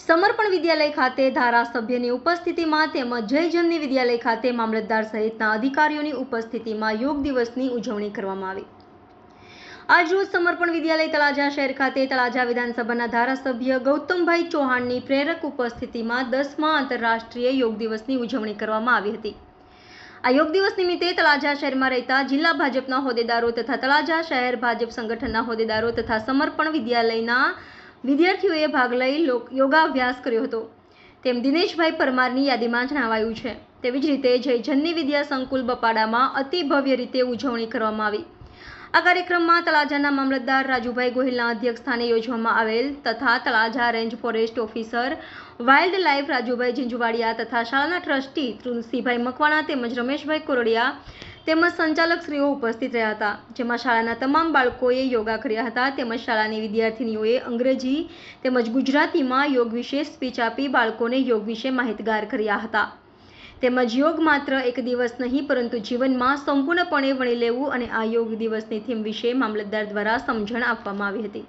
સમર્પણ વિદ્યાલય ખાતે ધારાસભ્યની ઉપસ્થિતિમાં તેમજ જય જનની વિદ્યાલય ખાતે મામલતદાર સહિતના અધિકારીઓની ઉપસ્થિતિમાં યોગ દિવસની ઉજવણી કરવામાં આવી। આજરોજ સમર્પણ વિદ્યાલય તળાજા શહેર ખાતે તળાજા વિધાનસભાના ધારાસભ્ય ગૌતમભાઈ ચૌહાણની પ્રેરક ઉપસ્થિતિમાં 10મા આંતરરાષ્ટ્રીય યોગ દિવસની ઉજવણી કરવામાં આવી હતી। આ યોગ દિવસ નિમિત્તે તળાજા શહેરમાં રહેતા જિલ્લા ભાજપના હોદ્દેદારો તથા તળાજા શહેર ભાજપ સંગઠનના હોદ્દેદારો તથા સમર્પણ વિદ્યાલયના વિદ્યાર્થીઓએ ભાગ લઈ યોગાભ્યાસ કર્યો હતો તેમ દિનેશભાઈ પરમારની યાદીમાં જણાવાયું છે। તેવી જ રીતે જય જનની વિદ્યા સંકુલ બપાડામાં અતિ ભવ્ય રીતે ઉજવણી કરવામાં આવી। આ કાર્યક્રમમાં તળાજાના મામલતદાર રાજુભાઈ ગોહિલના અધ્યક્ષસ્થાને યોજવામાં આવેલ તથા Talaja range forest officer wildlife Rajubhai Zinzuvadiya તથા શાળાના ટ્રસ્ટી તુલસીભાઈ મકવાણા તેમજ રમેશભાઈ કોરડિયા તેમજ સંચાલકશ્રીઓ ઉપસ્થિત રહ્યા હતા, જેમાં શાળાના તમામ બાળકોએ યોગા કર્યા હતા તેમજ શાળાની વિદ્યાર્થીનીઓએ અંગ્રેજી તેમજ ગુજરાતીમાં યોગ વિશે સ્પીચ આપી બાળકોને યોગ વિશે માહિતગાર કર્યા હતા તેમજ યોગ માત્ર એક દિવસ નહીં પરંતુ જીવનમાં સંપૂર્ણપણે વણી લેવું અને આ યોગ દિવસની થીમ વિશે મામલતદાર દ્વારા સમજણ આપવામાં આવી હતી।